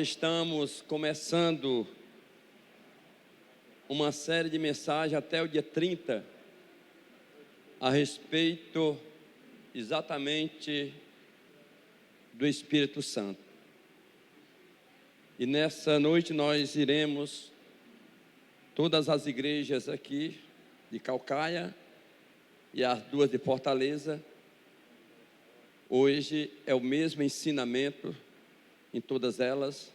Estamos começando uma série de mensagens até o dia 30 a respeito exatamente do Espírito Santo. E nessa noite nós iremos, todas as igrejas aqui de Caucaia e as duas de Fortaleza, hoje é o mesmo ensinamento em todas elas,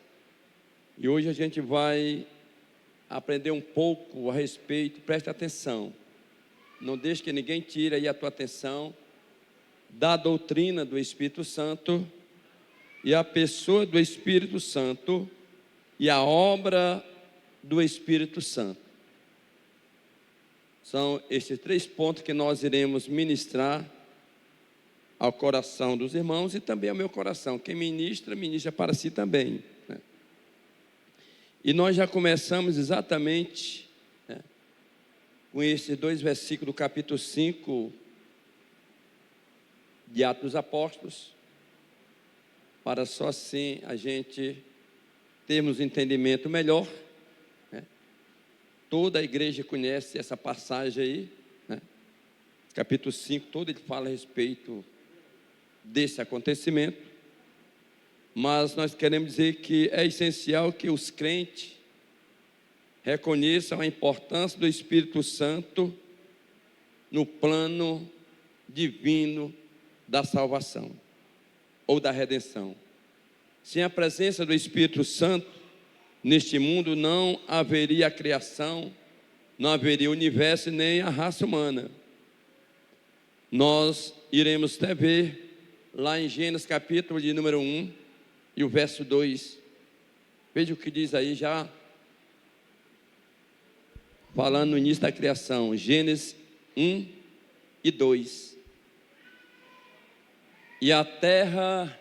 e hoje a gente vai aprender um pouco a respeito. Preste atenção, não deixe que ninguém tire aí a tua atenção da doutrina do Espírito Santo e a pessoa do Espírito Santo e a obra do Espírito Santo. São esses 3 pontos que nós iremos ministrar ao coração dos irmãos e também ao meu coração. Quem ministra, ministra para si também, né? E nós já começamos exatamente, né, com esses 2 versículos do capítulo 5 de Atos dos Apóstolos, para só assim a gente termos um entendimento melhor, né? Toda a igreja conhece essa passagem aí, né? Capítulo 5, todo ele fala a respeito desse acontecimento, mas nós queremos dizer que é essencial que os crentes reconheçam a importância do Espírito Santo no plano divino da salvação ou da redenção. Sem a presença do Espírito Santo neste mundo não haveria a criação, não haveria o universo nem a raça humana. Nós iremos até ver lá em Gênesis capítulo de número 1 e o verso 2, veja o que diz aí, já falando no início da criação, Gênesis 1 e 2. E a terra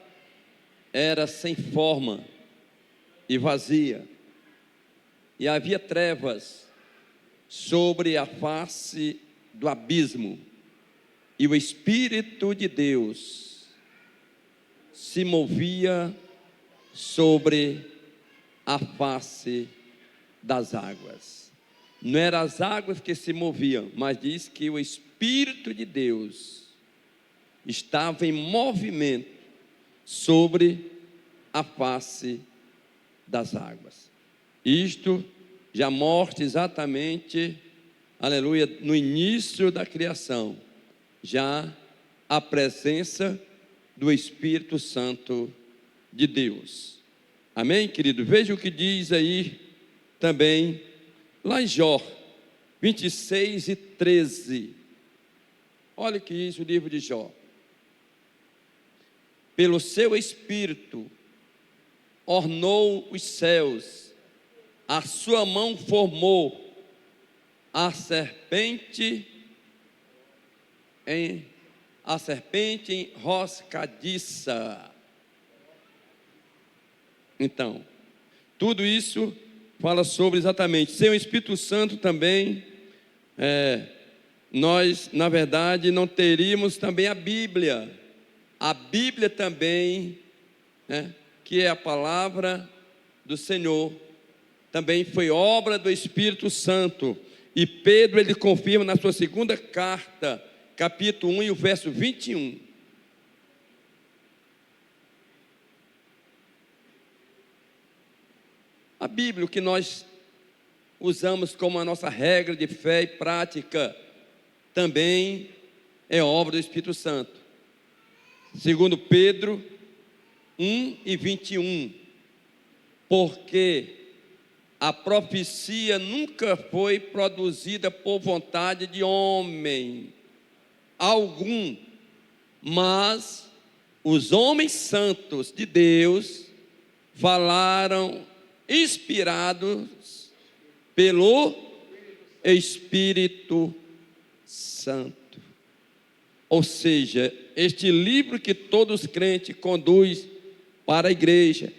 era sem forma e vazia, e havia trevas sobre a face do abismo, e o Espírito de Deus se movia sobre a face das águas. Não eram as águas que se moviam, mas diz que o Espírito de Deus estava em movimento sobre a face das águas. Isto já mostra exatamente, aleluia, no início da criação, já a presença do Espírito Santo de Deus. Amém, querido? Veja o que diz aí também, lá em Jó 26 e 13. Olha o que diz o livro de Jó. Pelo seu Espírito ornou os céus, a sua mão formou a serpente enroscadiça. Então, tudo isso fala sobre exatamente, sem o Espírito Santo também, nós, na verdade, não teríamos também a Bíblia. A Bíblia também, né, que é a palavra do Senhor, também foi obra do Espírito Santo. E Pedro, ele confirma na sua segunda carta, capítulo 1 e o verso 21. A Bíblia, que nós usamos como a nossa regra de fé e prática, também é obra do Espírito Santo. Segundo Pedro 1 e 21. Porque a profecia nunca foi produzida por vontade de homem algum, mas os homens santos de Deus falaram inspirados pelo Espírito Santo. Ou seja, este livro que todos os crentes conduzem para a igreja,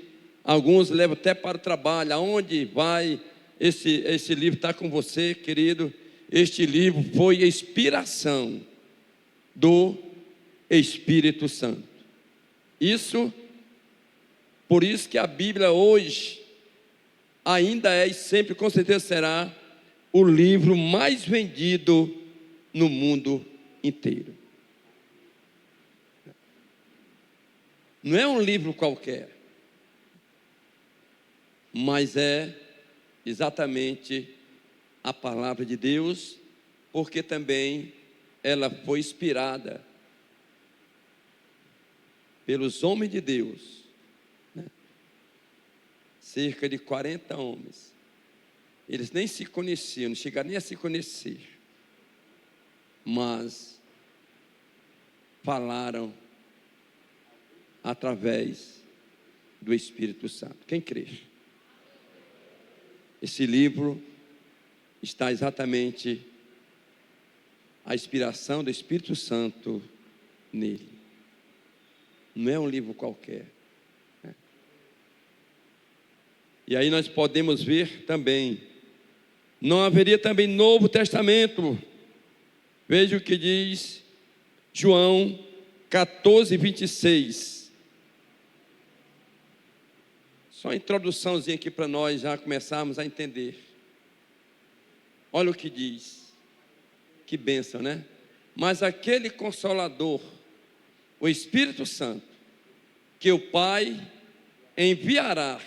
alguns levam até para o trabalho, aonde vai, esse livro está com você, querido. Este livro foi a inspiração do Espírito Santo. Isso Por isso que a Bíblia hoje ainda é e sempre com certeza será o livro mais vendido no mundo inteiro. Não é um livro qualquer, mas é exatamente a palavra de Deus, porque também ela foi inspirada pelos homens de Deus, né? Cerca de 40 homens. Eles nem se conheciam, não chegaram nem a se conhecer, mas falaram através do Espírito Santo. Quem crê? Esse livro está exatamente a inspiração do Espírito Santo nele. Não é um livro qualquer, né? E aí nós podemos ver também, não haveria também Novo Testamento. Veja o que diz João 14, 26. Só uma introduçãozinha aqui para nós já começarmos a entender. Olha o que diz. Que bênção, né? Mas aquele Consolador, o Espírito Santo, que o Pai enviará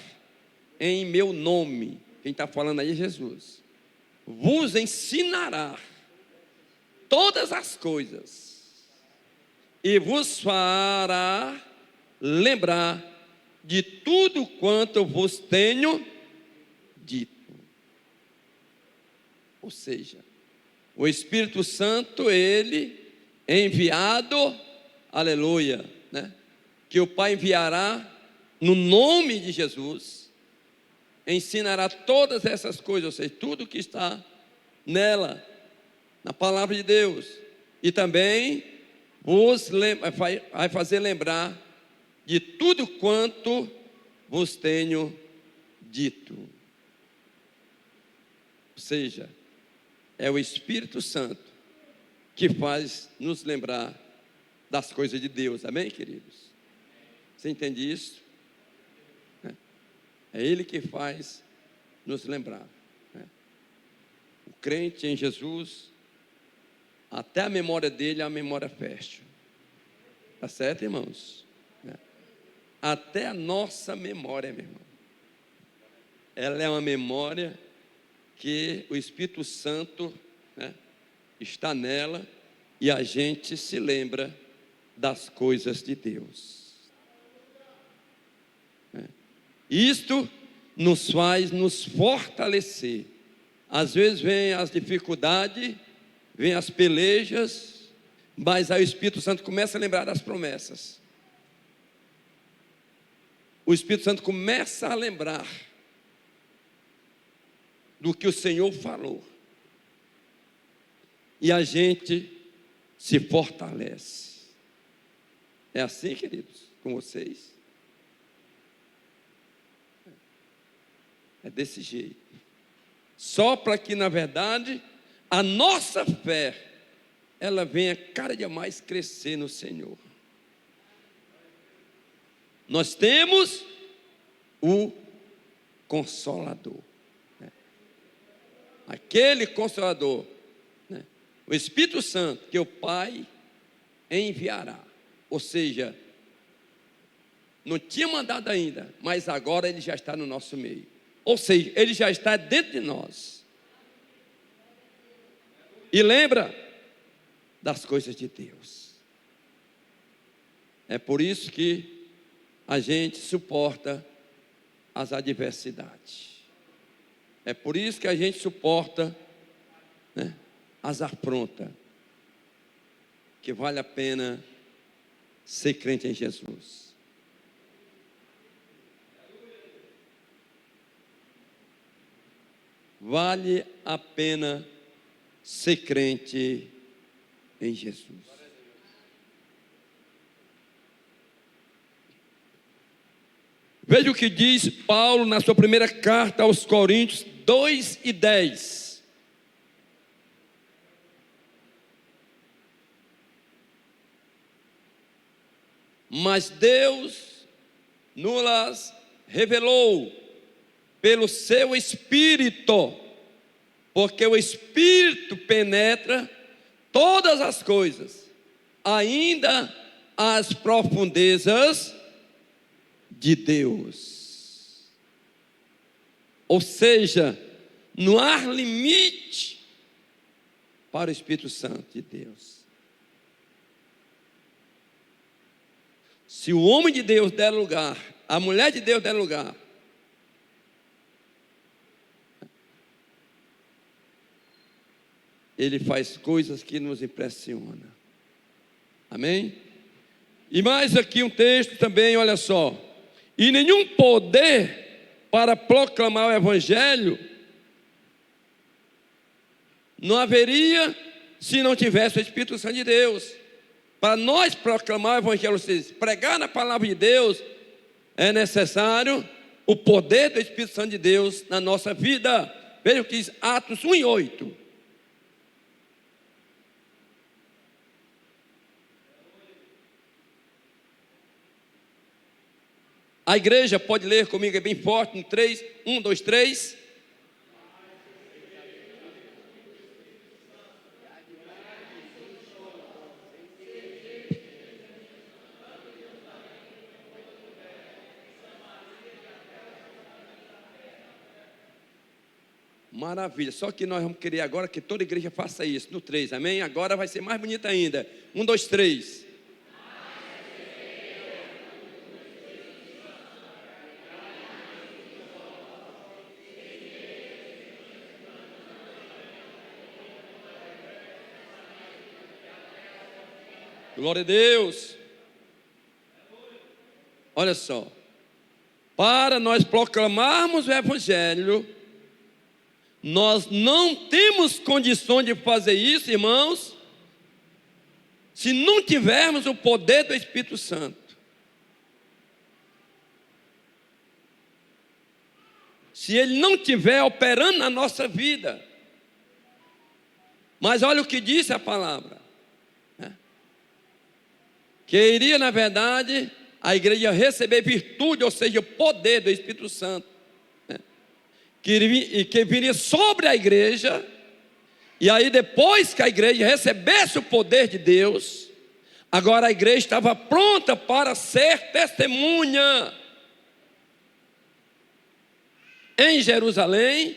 em meu nome, quem está falando aí é Jesus, vos ensinará todas as coisas e vos fará lembrar de tudo quanto vos tenho dito. Ou seja, o Espírito Santo, ele é enviado, aleluia, né? Que o Pai enviará no nome de Jesus, ensinará todas essas coisas, ou seja, tudo que está nela, na palavra de Deus, e também vai fazer lembrar de tudo quanto vos tenho dito. Ou seja, é o Espírito Santo que faz nos lembrar das coisas de Deus, amém, queridos? Você entende isso? É Ele que faz nos lembrar, né? O crente em Jesus, até a memória dele é a memória fértil. Tá certo, irmãos? Até a nossa memória, meu irmão, ela é uma memória que o Espírito Santo, né, está nela, e a gente se lembra das coisas de Deus, né? Isto nos faz nos fortalecer. Às vezes vem as dificuldades, vem as pelejas, mas aí o Espírito Santo começa a lembrar das promessas. O Espírito Santo começa a lembrar do que o Senhor falou, e a gente se fortalece. É assim, queridos, com vocês? É desse jeito. Só para que, na verdade, a nossa fé, ela venha cada dia mais crescer no Senhor. Nós temos o Consolador, né? Aquele Consolador, né? O Espírito Santo, que o Pai enviará. Ou seja, não tinha mandado ainda, mas agora ele já está no nosso meio. Ou seja, ele já está dentro de nós. E lembra das coisas de Deus. É por isso que a gente suporta as adversidades. É por isso que a gente suporta, né, as afrontas. Que vale a pena ser crente em Jesus. Vale a pena ser crente em Jesus. Veja o que diz Paulo na sua primeira carta aos Coríntios 2:10. Mas Deus nos revelou pelo seu Espírito, porque o Espírito penetra todas as coisas, ainda as profundezas de Deus. Ou seja, não há limite para o Espírito Santo de Deus. Se o homem de Deus der lugar, a mulher de Deus der lugar, ele faz coisas que nos impressionam. Amém? E mais aqui um texto também, olha só. E nenhum poder para proclamar o Evangelho não haveria se não tivesse o Espírito Santo de Deus. Para nós proclamar o Evangelho, ou seja, pregar na palavra de Deus, é necessário o poder do Espírito Santo de Deus na nossa vida. Veja o que diz Atos 1:8. A igreja pode ler comigo, é bem forte, no 3, 1, 2, 3. Maravilha, só que nós vamos querer agora que toda igreja faça isso, no 3, amém? Agora vai ser mais bonito ainda, 1, 2, 3. Glória a Deus. Olha só, para nós proclamarmos o Evangelho, nós não temos condições de fazer isso, irmãos, se não tivermos o poder do Espírito Santo. Se ele não estiver operando na nossa vida. Mas olha o que disse a palavra, né? Que iria, na verdade, a igreja receber virtude, ou seja, o poder do Espírito Santo, né? Que viria sobre a igreja. E aí depois que a igreja recebesse o poder de Deus, agora a igreja estava pronta para ser testemunha em Jerusalém,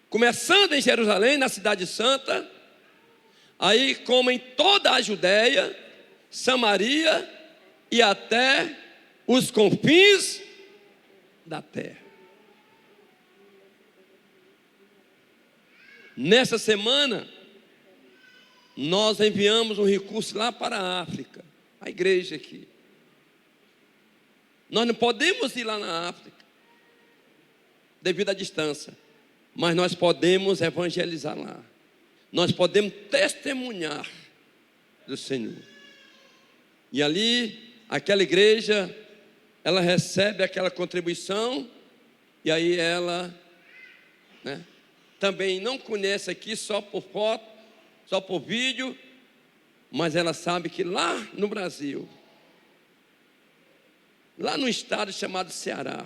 começando em Jerusalém, na cidade santa, aí como em toda a Judéia, Samaria e até os confins da terra. Nessa semana, nós enviamos um recurso lá para a África, a igreja aqui. Nós não podemos ir lá na África, devido à distância, mas nós podemos evangelizar lá. Nós podemos testemunhar do Senhor. E ali, aquela igreja, ela recebe aquela contribuição, e aí ela, né, também não conhece aqui só por foto, só por vídeo, mas ela sabe que lá no Brasil, lá no estado chamado Ceará,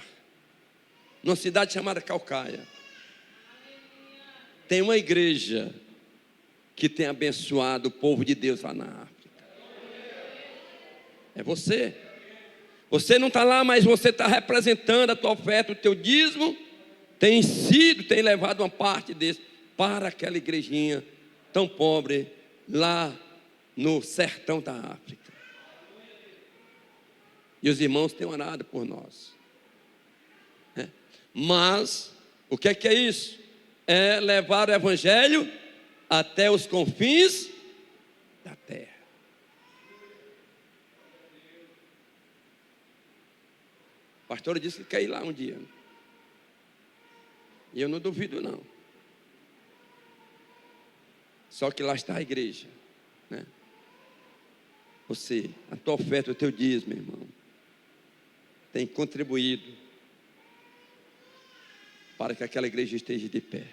numa cidade chamada Caucaia, tem uma igreja que tem abençoado o povo de Deus lá na África. É você. Você não está lá, mas você está representando a tua oferta, o teu dízimo tem levado uma parte desse para aquela igrejinha tão pobre lá no sertão da África. E os irmãos têm orado por nós. Mas o que é isso? É levar o Evangelho até os confins da terra. O pastor disse que quer ir lá um dia. E eu não duvido não. Só que lá está a igreja, né? Você, a tua oferta, o teu dízimo, meu irmão, tem contribuído para que aquela igreja esteja de pé.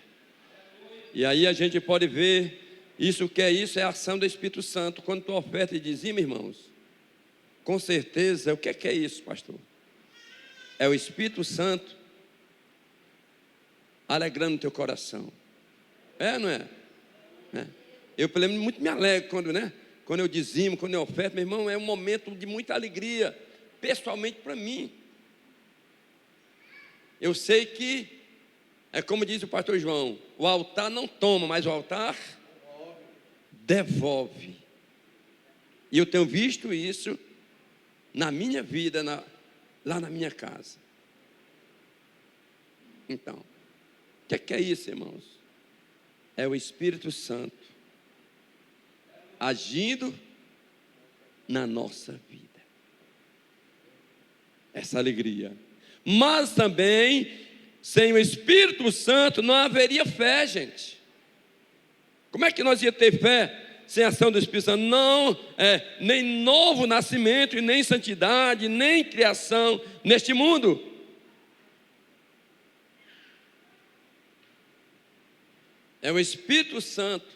E aí a gente pode ver isso, que é isso, é a ação do Espírito Santo. Quando tua oferta e dizima, irmãos, com certeza, o que é isso, pastor? é o Espírito Santo alegrando o teu coração. É, não é? Eu, pelo menos, muito me alegro quando eu dizimo, quando eu oferto, meu irmão, é um momento de muita alegria, pessoalmente para mim. Eu sei que, é como diz o pastor João, o altar não toma, mas o altar devolve. E eu tenho visto isso na minha vida, lá na minha casa. Então, o que é isso, irmãos? É o Espírito Santo agindo na nossa vida. Essa alegria. Mas também, sem o Espírito Santo, não haveria fé, gente. Como é que nós ia ter fé sem a ação do Espírito Santo? Não, nem novo nascimento, e nem santidade, nem criação neste mundo. É o Espírito Santo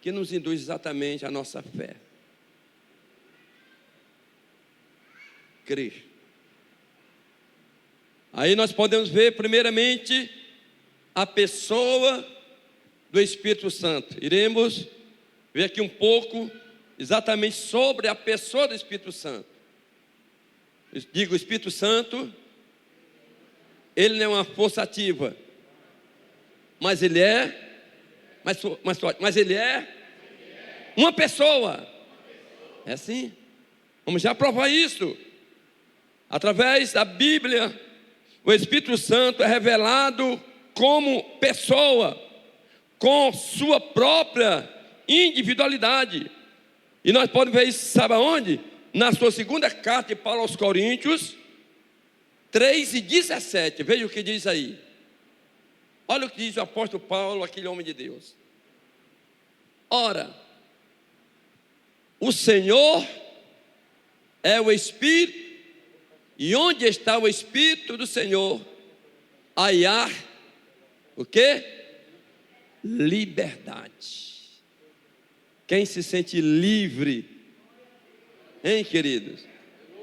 que nos induz exatamente a nossa fé. Crer. Aí nós podemos ver, primeiramente, a pessoa do Espírito Santo. Iremos ver aqui um pouco exatamente sobre a pessoa do Espírito Santo. Digo, o Espírito Santo, ele não é uma força ativa, mas ele é, mas ele é uma pessoa. É assim. Vamos já provar isso. Através da Bíblia, o Espírito Santo é revelado como pessoa, com sua própria individualidade. E nós podemos ver isso, sabe aonde? Na sua segunda carta de Paulo aos Coríntios, 3:17. Veja o que diz aí. Olha o que diz o apóstolo Paulo, aquele homem de Deus. Ora, o Senhor é o Espírito, e onde está o Espírito do Senhor, aí há o quê? Liberdade. Quem se sente livre, hein, queridos?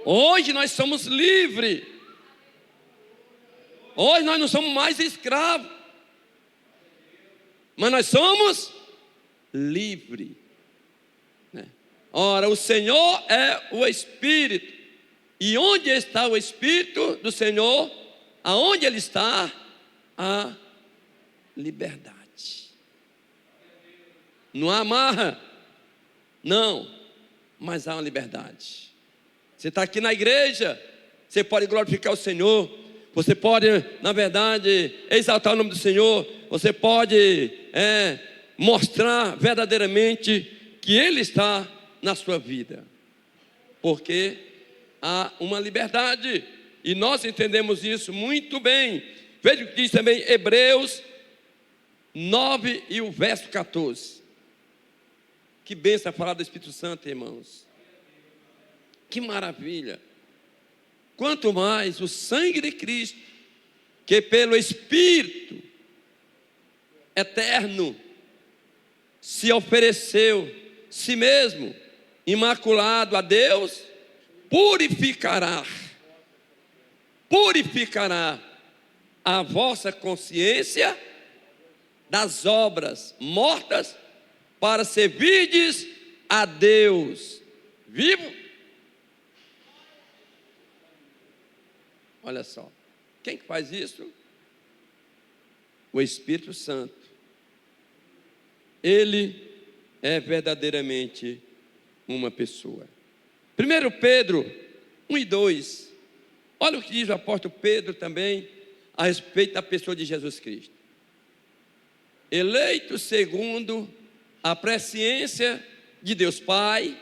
Hoje nós somos livres. Hoje nós não somos mais escravos, mas nós somos livres. Ora, o Senhor é o Espírito. E onde está o Espírito do Senhor? Aonde Ele está? A liberdade. Não há amarra, não, mas há uma liberdade. Você está aqui na igreja, você pode glorificar o Senhor, você pode, na verdade, exaltar o nome do Senhor, você pode mostrar verdadeiramente que Ele está na sua vida, porque há uma liberdade, e nós entendemos isso muito bem. Veja o que diz também Hebreus 9 e o verso 14. Que bênção falar do Espírito Santo, irmãos. Que maravilha. Quanto mais o sangue de Cristo, que pelo Espírito eterno se ofereceu si mesmo, imaculado a Deus, purificará a vossa consciência das obras mortas, para servirdes a Deus vivo. Olha só, quem que faz isso? O Espírito Santo. Ele é verdadeiramente uma pessoa. 1 Pedro 1:2. Olha o que diz o apóstolo Pedro também a respeito da pessoa de Jesus Cristo. Eleito segundo a presciência de Deus Pai,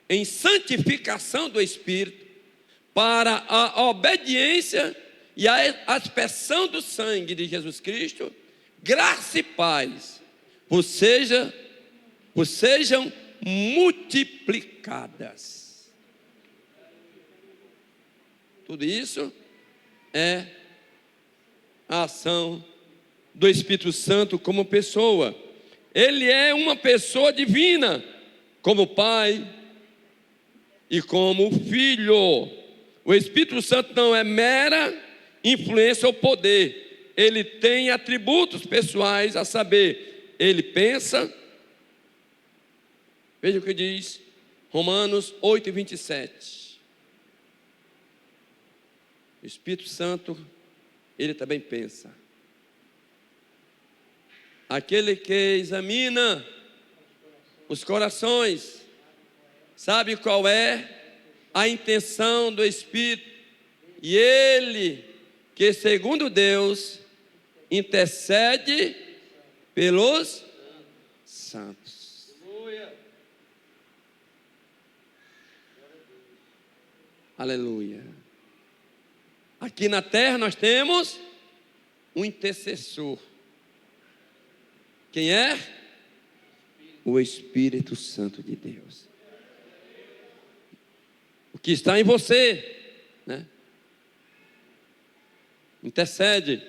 em santificação do Espírito, para a obediência e a aspersão do sangue de Jesus Cristo, graça e paz sejam multiplicadas. Tudo isso é a ação do Espírito Santo como pessoa. Ele é uma pessoa divina, como Pai e como Filho. O Espírito Santo não é mera influência ou poder. Ele tem atributos pessoais, a saber, ele pensa. Veja o que diz Romanos 8:27. O Espírito Santo, ele também pensa. Aquele que examina os corações, sabe qual é a intenção do Espírito, e ele, que segundo Deus, intercede pelos santos. Aleluia. Aqui na terra nós temos um intercessor. Quem é? O Espírito Santo de Deus. O que está em você, né? Intercede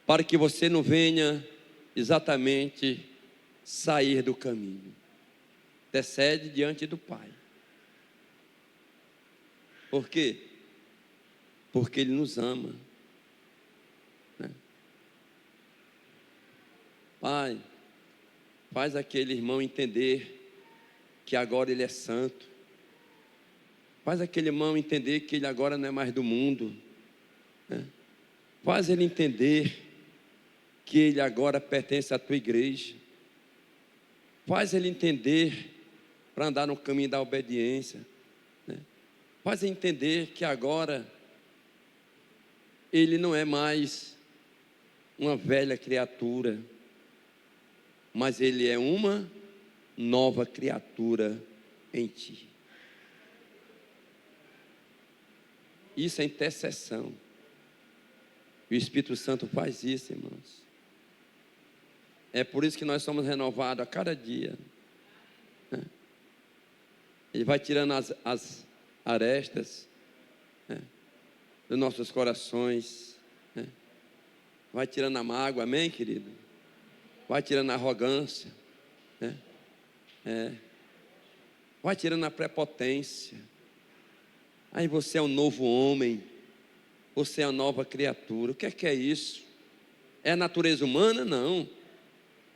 para que você não venha exatamente sair do caminho. Intercede diante do Pai. Por quê? Porque Ele nos ama, né? Pai, faz aquele irmão entender que agora ele é santo. Faz aquele irmão entender que ele agora não é mais do mundo, né? Faz ele entender que ele agora pertence à tua igreja. Faz ele entender para andar no caminho da obediência, né? Faz ele entender que agora ele não é mais uma velha criatura, mas ele é uma nova criatura em ti. Isso é intercessão. E o Espírito Santo faz isso, irmãos. É por isso que nós somos renovados a cada dia, né? Ele vai tirando as arestas, né, dos nossos corações, né? Vai tirando a mágoa, amém, querido? Vai tirando a arrogância, né? Vai tirando a prepotência. Aí você é um novo homem, você é uma nova criatura. O que é isso? É a natureza humana? Não.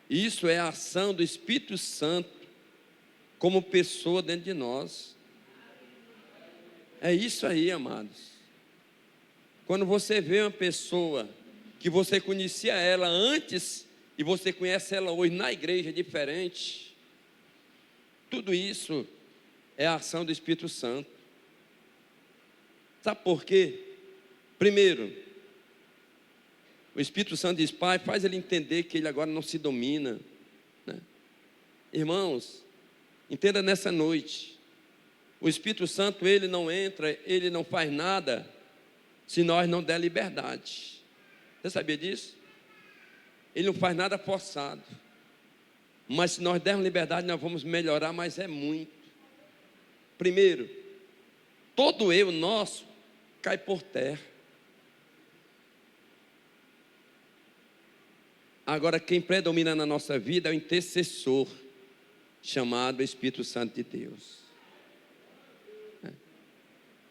Isso é a ação do Espírito Santo como pessoa dentro de nós. É isso aí, amados. Quando você vê uma pessoa que você conhecia ela antes e você conhece ela hoje na igreja diferente, tudo isso é a ação do Espírito Santo. Sabe por quê? Primeiro, o Espírito Santo diz: Pai, faz ele entender que ele agora não se domina, né? Irmãos, entenda nessa noite, o Espírito Santo, ele não entra, ele não faz nada se nós não der liberdade. Você sabia disso? Ele não faz nada forçado, mas se nós dermos liberdade, nós vamos melhorar, mas é muito. Primeiro, todo eu nosso cai por terra. Agora, quem predomina na nossa vida é o intercessor, chamado Espírito Santo de Deus.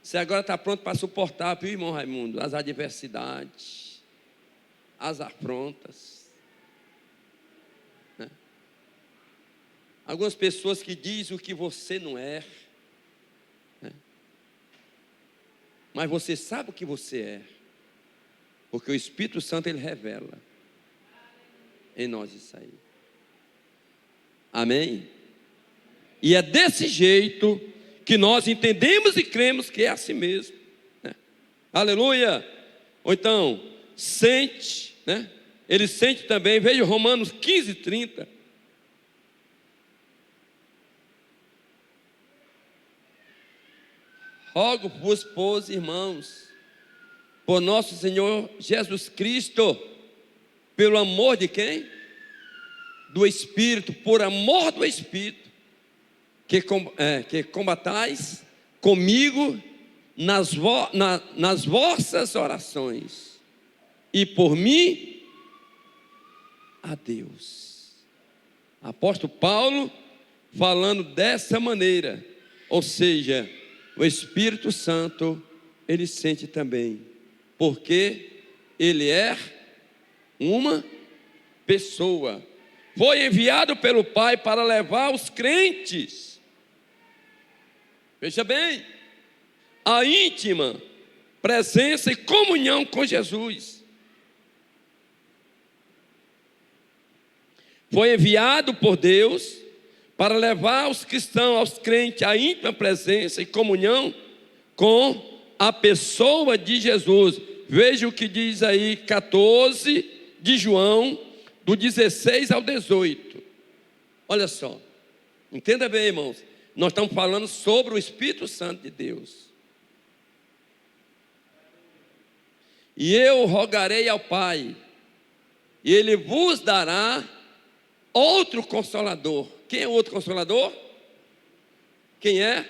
Você agora está pronto para suportar, viu, irmão Raimundo, as adversidades, as afrontas, né? Algumas pessoas que dizem o que você não é, né? Mas você sabe o que você é, porque o Espírito Santo, ele revela em nós isso aí. Amém? E é desse jeito que nós entendemos e cremos que é assim mesmo, né? Aleluia! Ou então, sente, né? Ele sente também. Veja Romanos 15:30. Rogo-vos, pois, irmãos, por nosso Senhor Jesus Cristo, pelo amor de quem? Do Espírito, por amor do Espírito, que combatais comigo nas vossas orações, e por mim a Deus. Apóstolo Paulo falando dessa maneira, ou seja, o Espírito Santo ele sente também, porque ele é uma pessoa. Foi enviado pelo Pai para levar os crentes, veja bem, a íntima presença e comunhão com Jesus. Foi enviado por Deus para levar os cristãos, aos crentes, a íntima presença e comunhão com a pessoa de Jesus. Veja o que diz aí 14 de João, do 16 ao 18. Olha só, entenda bem, irmãos, nós estamos falando sobre o Espírito Santo de Deus. E eu rogarei ao Pai, e Ele vos dará outro Consolador. Quem é o outro Consolador? Quem é?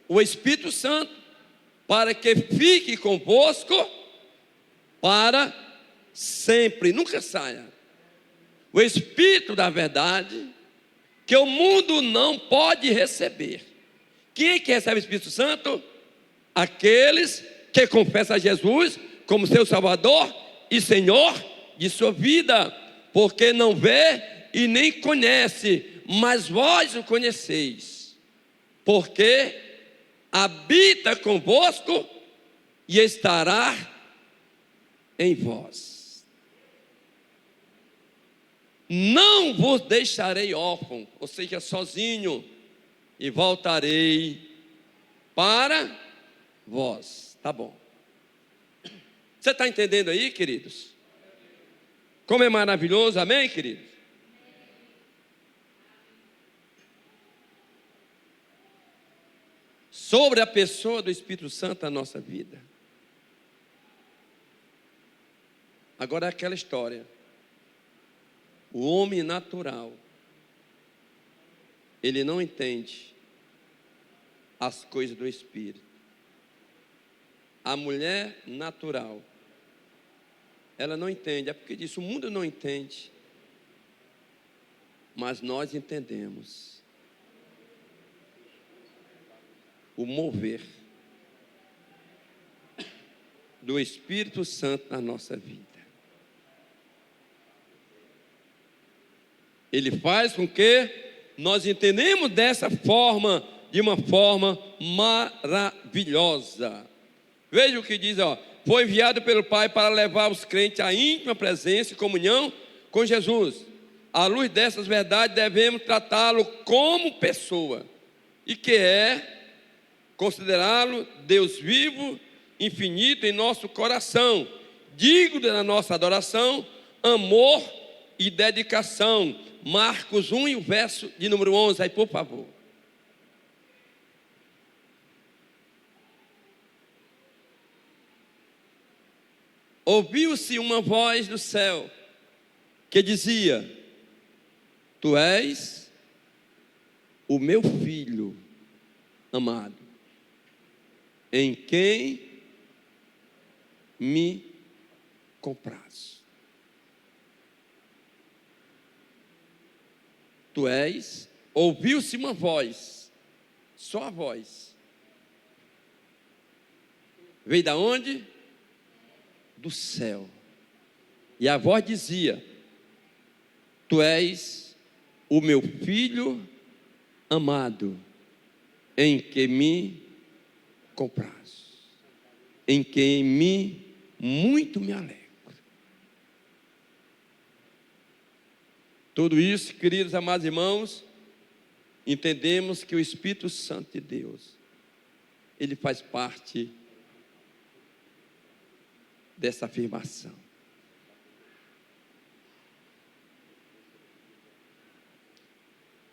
O Espírito Santo, para que fique convosco para sempre, nunca saia. O Espírito da verdade, que o mundo não pode receber. Quem é que recebe o Espírito Santo? Aqueles que confessam a Jesus como seu Salvador e Senhor de sua vida, porque não vê e nem conhece, mas vós o conheceis, porque habita convosco e estará em vós. Não vos deixarei órfão, ou seja, sozinho, e voltarei para vós. Tá bom. Você está entendendo aí, queridos? Como é maravilhoso, amém, queridos? Sobre a pessoa do Espírito Santo na nossa vida. Agora é aquela história. O homem natural, ele não entende as coisas do Espírito. A mulher natural, ela não entende, é porque diz, o mundo não entende, mas nós entendemos o mover do Espírito Santo na nossa vida. Ele faz com que nós entendemos dessa forma, de uma forma maravilhosa. Veja o que diz, foi enviado pelo Pai para levar os crentes à íntima presença e comunhão com Jesus. À luz dessas verdades, devemos tratá-lo como pessoa, e que é considerá-lo Deus vivo, infinito em nosso coração, digno da nossa adoração, amor e dedicação. Marcos 1 e o verso de número 11, aí por favor. Ouviu-se uma voz do céu que dizia: Tu és o meu filho amado, em quem me compraz. Tu és, ouviu-se uma voz, só a voz. Veio da onde? Do céu. E a voz dizia: Tu és o meu filho amado, em que me compraz, em quem muito me alegro. Tudo isso, queridos amados irmãos, entendemos que o Espírito Santo de Deus, ele faz parte dessa afirmação.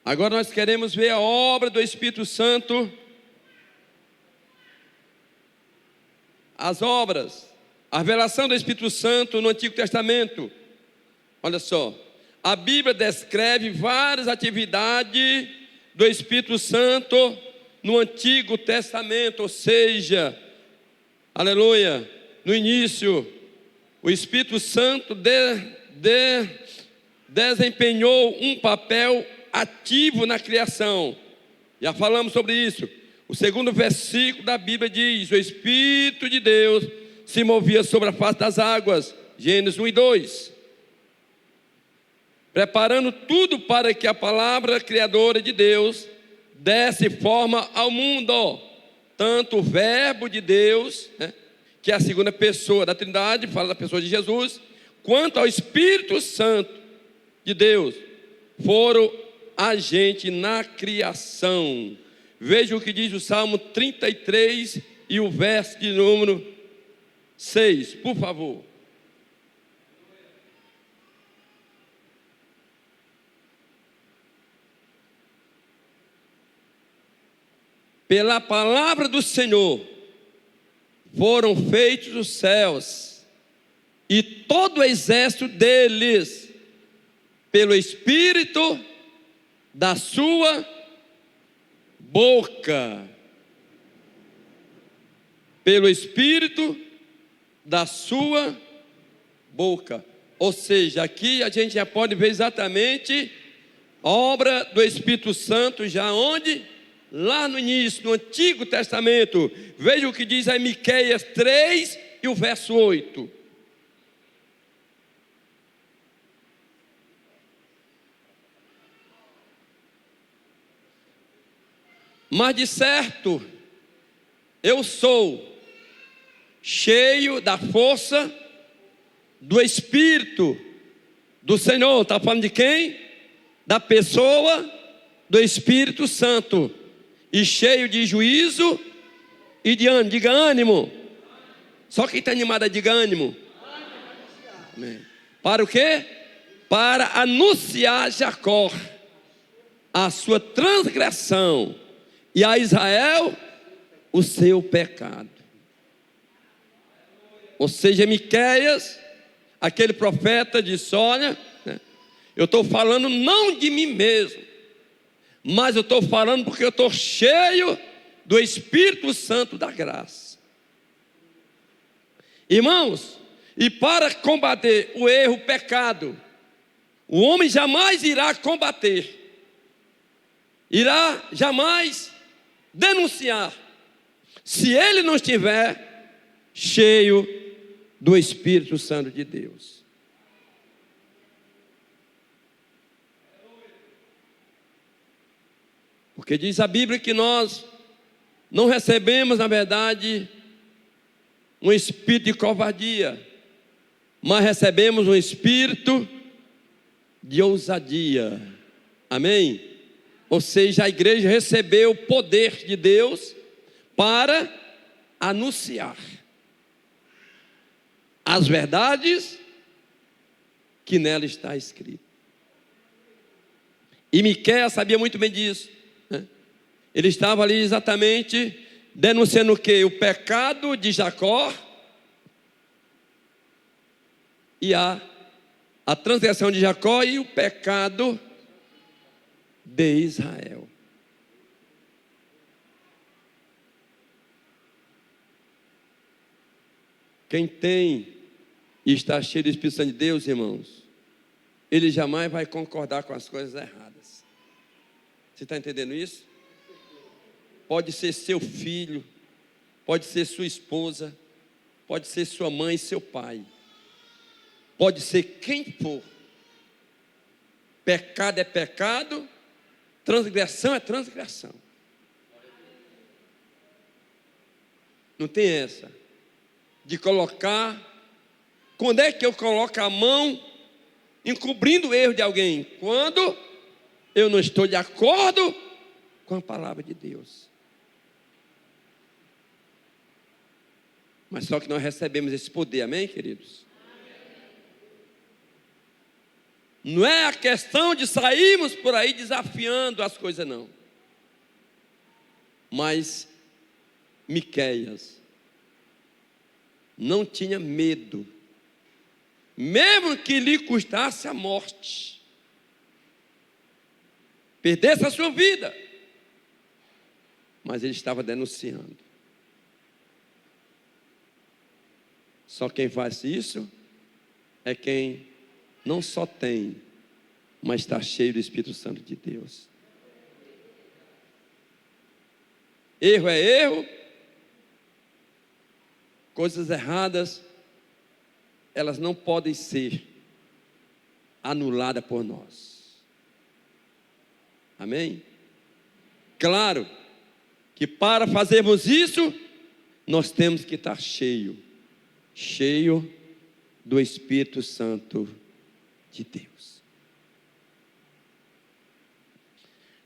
Agora nós queremos ver a obra do Espírito Santo, as obras, a revelação do Espírito Santo no Antigo Testamento. Olha só, a Bíblia descreve várias atividades do Espírito Santo no Antigo Testamento, ou seja, aleluia, no início, o Espírito Santo desempenhou um papel ativo na criação. Já falamos sobre isso. O segundo versículo da Bíblia diz: o Espírito de Deus se movia sobre a face das águas. Gênesis 1 e 2. Preparando tudo para que a palavra criadora de Deus desse forma ao mundo. Tanto o verbo de Deus, que é a segunda pessoa da Trindade, fala da pessoa de Jesus, quanto ao Espírito Santo de Deus, foram agente na criação. Veja o que diz o Salmo 33 e o verso de número 6, por favor. Pela palavra do Senhor foram feitos os céus e todo o exército deles, pelo Espírito da sua boca. Pelo Espírito da sua boca. Ou seja, aqui a gente já pode ver exatamente a obra do Espírito Santo, já onde? Lá no início, no Antigo Testamento. Veja o que diz aí Miqueias 3 e o verso 8. Mas de certo, eu sou cheio da força do Espírito do Senhor. Está falando de quem? Da pessoa do Espírito Santo. E cheio de juízo e de ânimo. Diga ânimo. Só quem está animado, diga ânimo. Amém. Para o quê? Para anunciar a Jacó a sua transgressão e a Israel o seu pecado. Ou seja, Miqueias, aquele profeta, disse: olha, eu estou falando não de mim mesmo, mas eu estou falando porque eu estou cheio do Espírito Santo da graça. Irmãos, e para combater o erro, o pecado, o homem jamais irá combater, irá jamais denunciar, se ele não estiver cheio do Espírito Santo de Deus. Porque diz a Bíblia que nós não recebemos, na verdade, um espírito de covardia, mas recebemos um espírito de ousadia. Amém? Ou seja, a igreja recebeu o poder de Deus para anunciar as verdades que nela está escrito. E Miqueias sabia muito bem disso, Ele estava ali exatamente denunciando o quê? O pecado de Jacó e a transgressão de Jacó e o pecado de Israel. Quem tem e está cheio do Espírito Santo de Deus, irmãos, ele jamais vai concordar com as coisas erradas. Você está entendendo isso? Pode ser seu filho, pode ser sua esposa, pode ser sua mãe e seu pai, pode ser quem for. Pecado é pecado, transgressão é transgressão. Não tem essa de colocar. Quando é que eu coloco a mão encobrindo o erro de alguém? Quando eu não estou de acordo com a palavra de Deus. Mas só que nós recebemos esse poder, amém, queridos? Não é a questão de sairmos por aí desafiando as coisas, não. Mas Miqueias não tinha medo, mesmo que lhe custasse a morte, perdesse a sua vida, mas ele estava denunciando. Só quem faz isso é quem não só tem, mas está cheio do Espírito Santo de Deus. Erro é erro. Coisas erradas, elas não podem ser anuladas por nós. Amém? Claro que para fazermos isso, nós temos que estar cheio do Espírito Santo de Deus.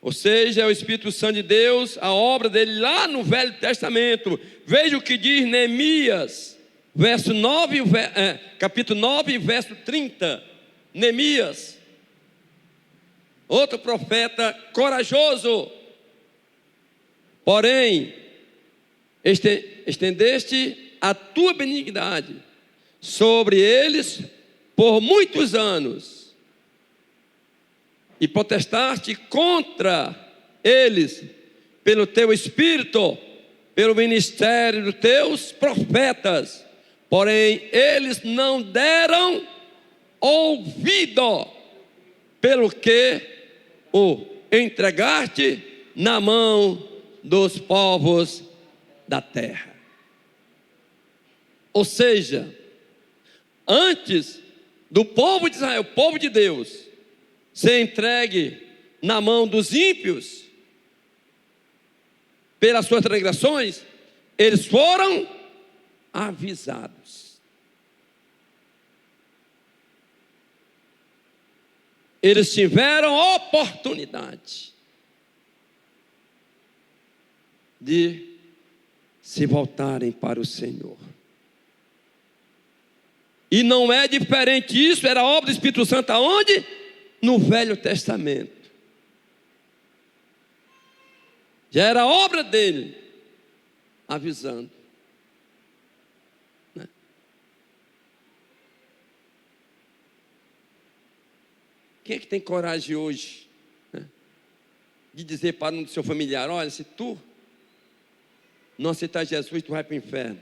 Ou seja, é o Espírito Santo de Deus, a obra dele lá no Velho Testamento. Veja o que diz Neemias, capítulo 9, verso 30. Neemias, outro profeta corajoso. Porém, estendeste a tua benignidade sobre eles por muitos anos, e protestaste contra eles pelo teu espírito, pelo ministério dos teus profetas. Porém, eles não deram ouvido, pelo que o entregaste na mão dos povos da terra. Ou seja, antes do povo de Israel, o povo de Deus, ser entregue na mão dos ímpios, pelas suas transgressões, eles foram avisados. Eles tiveram oportunidade de se voltarem para o Senhor. E não é diferente isso, era obra do Espírito Santo aonde? No Velho Testamento. Já era obra dele, avisando. Né? Quem é que tem coragem hoje, né, de dizer para um do seu familiar: olha, se tu não aceitar Jesus, tu vai para o inferno?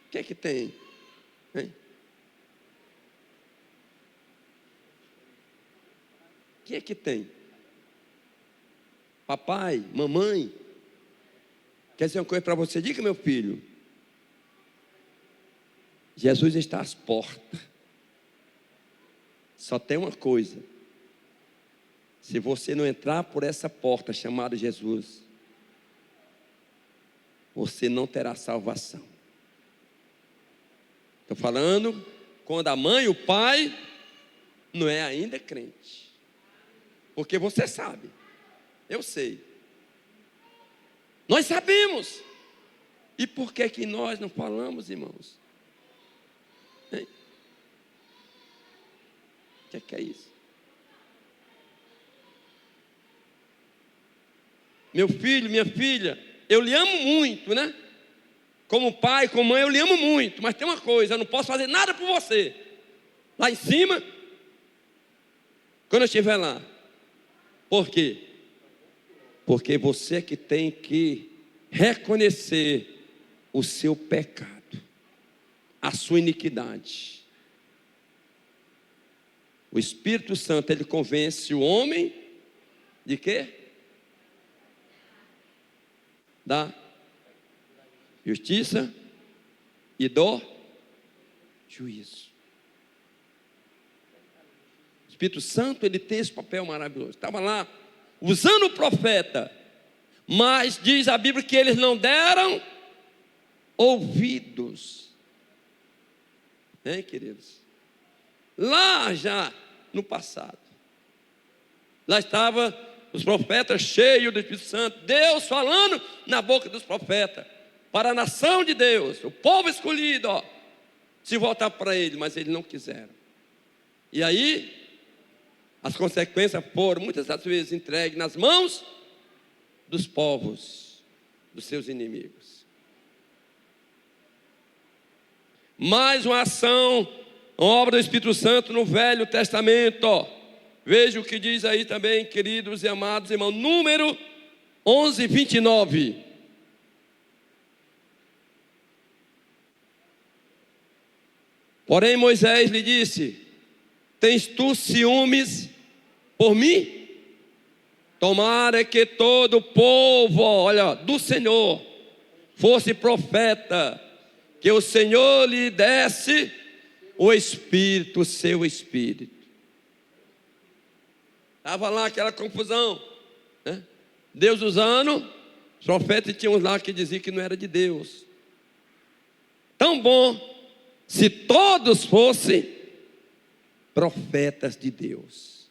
Quem é que tem? Hein? Quem é que tem? Papai, mamãe, quer dizer uma coisa para você? Diga, meu filho, Jesus está às portas. Só tem uma coisa: se você não entrar por essa porta chamada Jesus, você não terá salvação. Estou falando quando a mãe e o pai não é ainda crente. Porque você sabe, eu sei. Nós sabemos. E por que nós não falamos, irmãos? Hein? O que é isso? Meu filho, minha filha, eu lhe amo muito, né? Como pai, como mãe, eu lhe amo muito. Mas tem uma coisa, eu não posso fazer nada por você. Lá em cima, quando eu estiver lá. Por quê? Porque você que tem que reconhecer o seu pecado, a sua iniquidade. O Espírito Santo, ele convence o homem de quê? Da justiça e do juízo. O Espírito Santo, ele tem esse papel maravilhoso. Estava lá usando o profeta, mas diz a Bíblia que eles não deram ouvidos. Hein, queridos? Lá já no passado, lá estava os profetas cheios do Espírito Santo, Deus falando na boca dos profetas, para a nação de Deus, o povo escolhido, ó, se voltar para ele, mas eles não quiseram. E aí, as consequências foram muitas das vezes entregues nas mãos dos povos, dos seus inimigos. Mais uma ação, obra do Espírito Santo no Velho Testamento. Veja o que diz aí também, queridos e amados irmãos, número 11, 29. Porém Moisés lhe disse: tens tu ciúmes por mim? Tomara que todo o povo, olha, do Senhor, fosse profeta, que o Senhor lhe desse o Espírito, o seu Espírito. Estava lá aquela confusão, né? Deus usando, os profetas tinham uns lá que diziam que não era de Deus. Tão bom se todos fossem profetas de Deus.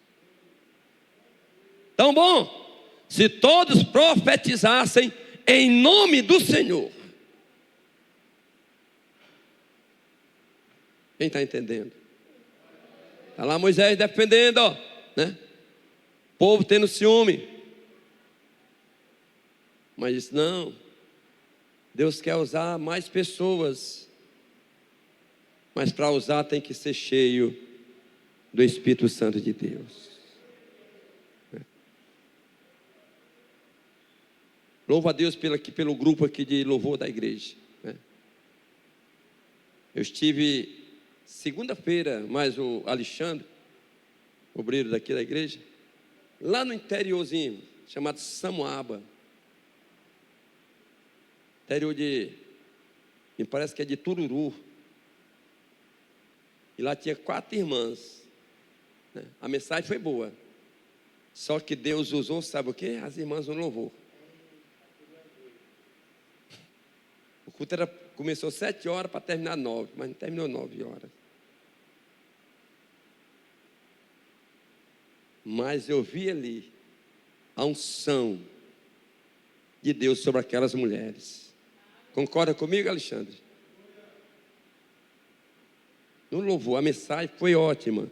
Tão bom se todos profetizassem em nome do Senhor. Quem está entendendo? Está lá Moisés defendendo, ó, né? O povo tendo ciúme. Mas disse, não, Deus quer usar mais pessoas, mas para usar tem que ser cheio do Espírito Santo de Deus. Louvo a Deus pelo grupo aqui de louvor da igreja, né? Eu estive segunda-feira, mais o Alexandre, obreiro daqui da igreja, lá no interiorzinho, chamado Samoaba. Interior me parece que é de Tururu. E lá tinha 4 irmãs, né? A mensagem foi boa. Só que Deus usou, sabe o quê? As irmãs no louvor. O culto começou 7 horas para terminar 9, mas não terminou 9 horas. Mas eu vi ali a unção de Deus sobre aquelas mulheres. Concorda comigo, Alexandre? No louvor, a mensagem foi ótima,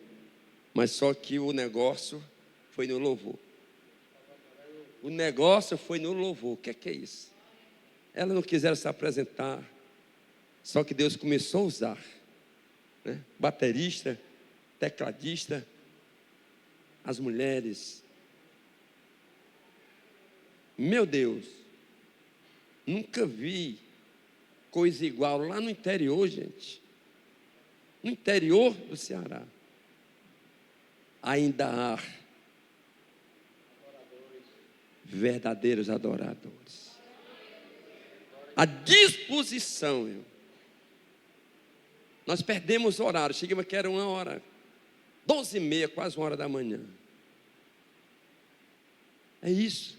mas só que o negócio foi no louvor. O negócio foi no louvor. O que é isso? Elas não quiseram se apresentar, só que Deus começou a usar, né? Baterista, tecladista, as mulheres. Meu Deus, nunca vi coisa igual lá no interior, gente. No interior do Ceará ainda há verdadeiros adoradores. A disposição, nós perdemos o horário. Chegamos aqui, era 1h, 12h30, quase 1h da manhã. É isso.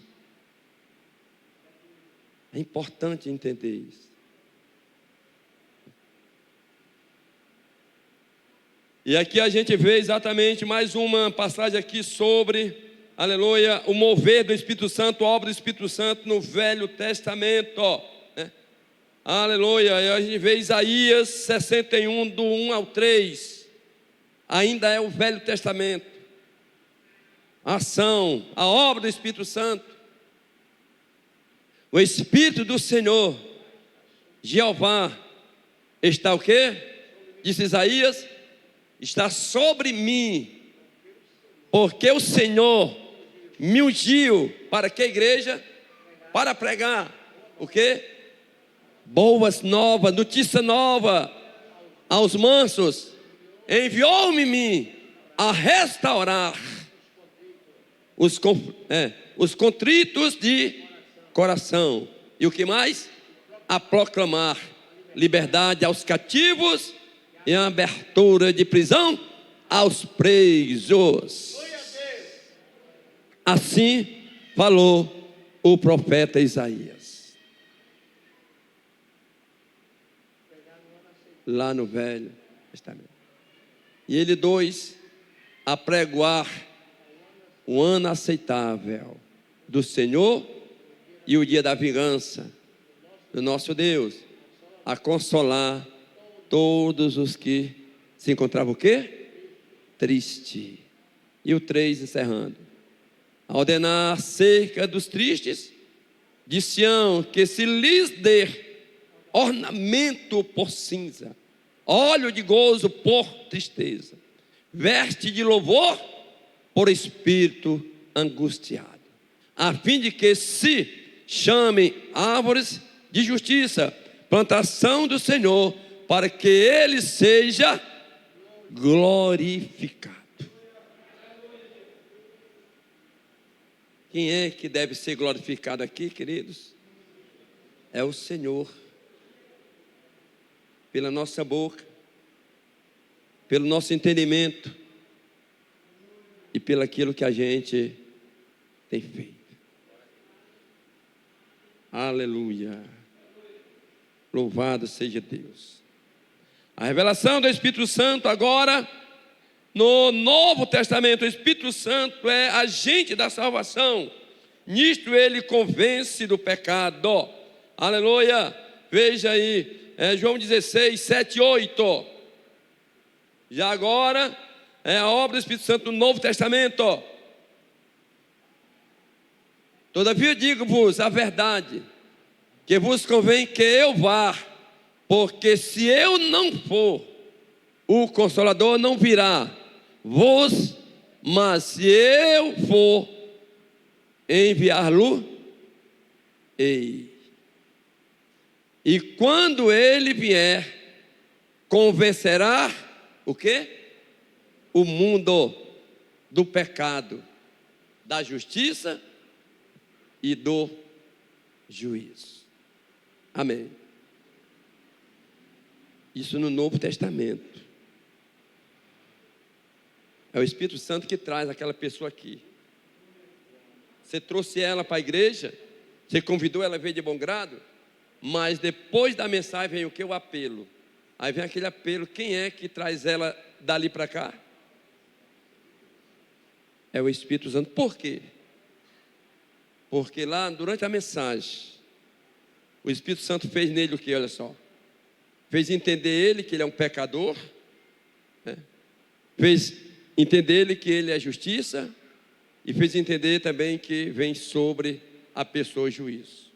É importante entender isso. E aqui a gente vê exatamente mais uma passagem aqui sobre, aleluia, o mover do Espírito Santo, a obra do Espírito Santo no Velho Testamento, né? Aleluia, e a gente vê Isaías 61, do 1 ao 3, ainda é o Velho Testamento, a ação, a obra do Espírito Santo, o Espírito do Senhor, Jeová, está o quê? Disse Isaías, está sobre mim, porque o Senhor me ungiu para que igreja? Para pregar o quê? Boas novas, notícia nova aos mansos. Enviou-me a restaurar os contritos de coração. E o que mais? A proclamar liberdade aos cativos e a abertura de prisão aos presos. Assim falou o profeta Isaías. Lá no Velho Testamento. E ele 2, apregoar o ano aceitável do Senhor e o dia da vingança do nosso Deus, a consolar todos os que se encontravam o quê? Triste. E o 3 encerrando. A ordenar acerca dos tristes de Sião, que se lhes dê ornamento por cinza, óleo de gozo por tristeza, veste de louvor por espírito angustiado, a fim de que se chamem árvores de justiça, plantação do Senhor, para que ele seja glorificado. Quem é que deve ser glorificado aqui, queridos? é o Senhor, pela nossa boca, pelo nosso entendimento e pelo aquilo que a gente tem feito. Aleluia. Louvado seja Deus. A revelação do Espírito Santo agora, no Novo Testamento, o Espírito Santo é agente da salvação. Nisto ele convence do pecado. Aleluia. Veja aí, João 16, 7 e 8. Já agora é a obra do Espírito Santo no Novo Testamento. Todavia digo-vos a verdade, que vos convém que eu vá, porque se eu não for, o Consolador não virá vos, mas se eu for, enviar-lo ei. E quando ele vier, convencerá o quê? O mundo do pecado, da justiça e do juízo. Amém. Isso no Novo Testamento. É o Espírito Santo que traz aquela pessoa aqui. Você trouxe ela para a igreja, você convidou ela a vir de bom grado, mas depois da mensagem vem o que? O apelo. Aí vem aquele apelo, quem é que traz ela dali para cá? É o Espírito Santo. Por quê? Porque lá, durante a mensagem, o Espírito Santo fez nele o que? Olha só. Fez entender ele que ele é um pecador, né? Fez entender ele que ele é justiça, e fez entender também que vem sobre a pessoa o juízo.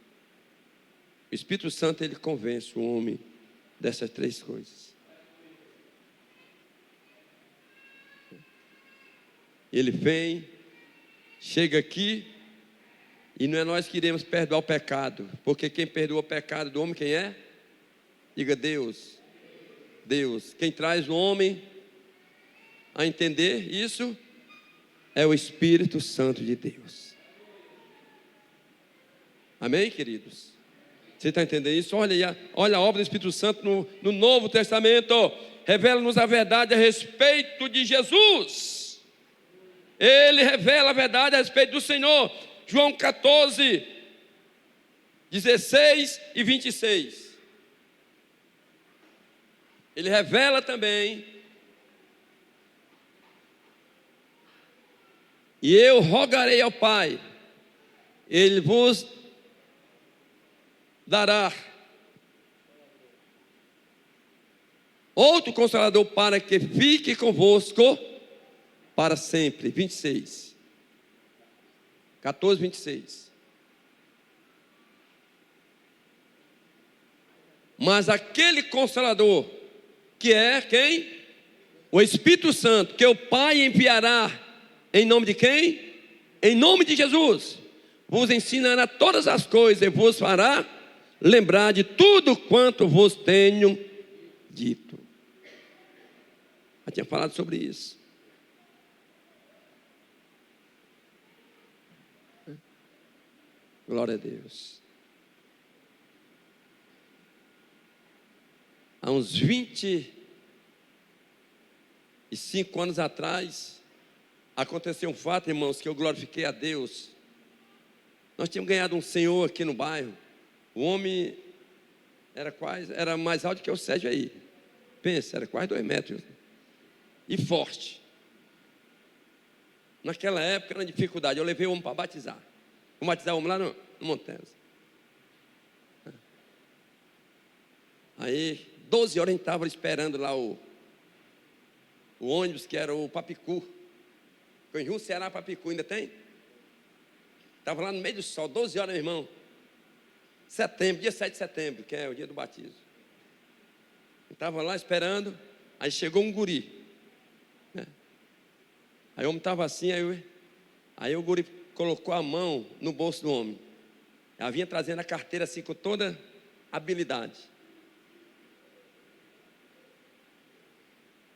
O Espírito Santo, ele convence o homem dessas três coisas. Ele vem, chega aqui, e não é nós que iremos perdoar o pecado, porque quem perdoa o pecado do homem, quem é? Diga Deus. Deus. Quem traz o homem a entender isso é o Espírito Santo de Deus. Amém, queridos? Você está entendendo isso? Olha a obra do Espírito Santo no Novo Testamento. Revela-nos a verdade a respeito de Jesus. Ele revela a verdade a respeito do Senhor. João 14, 16 e 26. Ele revela também. E eu rogarei ao Pai, Ele vos dará outro Consolador para que fique convosco para sempre. 26. 14, 26. Mas aquele Consolador, que é quem? O Espírito Santo, que o Pai enviará em nome de quem? Em nome de Jesus. Vos ensinará todas as coisas e vos fará lembrar de tudo quanto vos tenho dito. Já tinha falado sobre isso. Glória a Deus. Há uns 25 anos atrás, aconteceu um fato, irmãos, que eu glorifiquei a Deus. Nós tínhamos ganhado um senhor aqui no bairro. O homem era mais alto que o Sérgio aí. Pensa, era quase 2 metros. E forte. Naquela época, era dificuldade. Eu levei o homem para batizar. Vou batizar o homem lá no Montes. Aí, 12 horas a gente estava esperando lá o ônibus, que era o Papicu. Canju, Ceará, Papicu, ainda tem? Estava lá no meio do sol, 12 horas, meu irmão. Setembro, dia 7 de setembro, que é o dia do batismo. Estava lá esperando, aí chegou um guri. Né? Aí o homem estava assim, aí o guri colocou a mão no bolso do homem. Ela vinha trazendo a carteira assim com toda habilidade.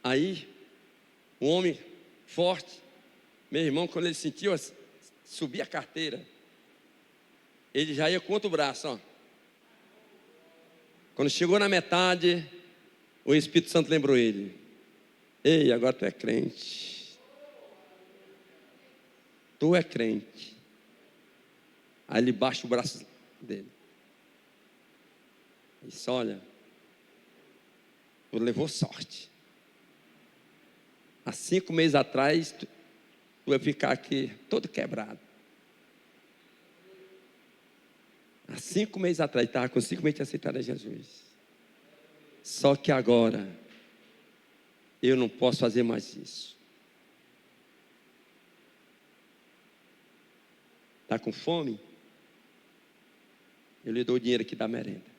Aí, o homem forte, meu irmão, quando ele sentiu subir a carteira, ele já ia contra o braço, ó. Quando chegou na metade, o Espírito Santo lembrou ele: ei, agora tu é crente. Tu é crente. Aí ele baixa o braço dele e disse: olha, tu levou sorte. Há 5 meses atrás, tu ia ficar aqui todo quebrado. Há 5 meses atrás, estava com 5 meses de aceitar a Jesus. Só que agora, eu não posso fazer mais isso. Está com fome? Eu lhe dou o dinheiro aqui da merenda.